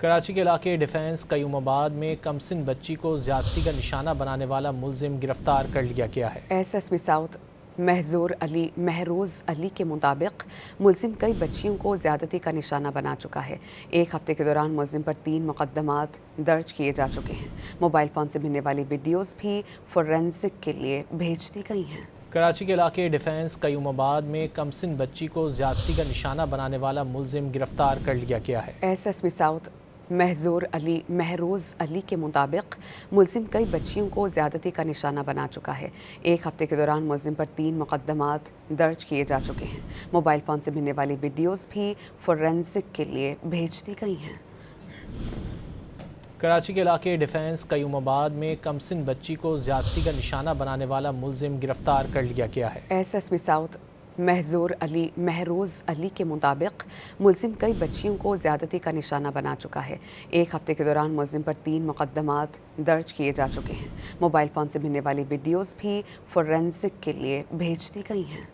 کراچی کے علاقے ڈیفنس قیوم آباد میں کمسن بچی کو زیادتی کا نشانہ بنانے والا ملزم گرفتار کر لیا گیا ہے۔ S S P South Mehroz Ali کے مطابق ملزم کئی بچیوں کو زیادتی کا نشانہ بنا چکا ہے۔ ایک ہفتے کے دوران ملزم پر 3 مقدمات درج کیے جا چکے ہیں۔ موبائل فون سے ملنے والی ویڈیوز بھی فورینسک کے لیے بھیج دی گئی ہیں۔ کراچی کے علاقے ڈیفنس قیوم آباد میں کمسن بچی کو زیادتی کا نشانہ بنانے والا ملزم گرفتار کر لیا گیا ہے۔ S S P South Mehroz Ali کے مطابق ملزم کئی بچیوں کو زیادتی کا نشانہ بنا چکا ہے۔ ایک ہفتے کے دوران ملزم پر 3 مقدمات درج کیے جا چکے ہیں۔ موبائل فون سے ملنے والی ویڈیوز بھی فورینسک کے لیے بھیج دی گئی ہیں۔ کراچی کے علاقے ڈیفنس قیوم آباد میں کمسن بچی کو زیادتی کا نشانہ بنانے والا ملزم گرفتار کر لیا گیا ہے۔ S S P South Mehroz Ali کے مطابق ملزم کئی بچیوں کو زیادتی کا نشانہ بنا چکا ہے۔ ایک ہفتے کے دوران ملزم پر 3 مقدمات درج کیے جا چکے ہیں۔ موبائل فون سے ملنے والی ویڈیوز بھی فورینسک کے لیے بھیج دی گئی ہیں۔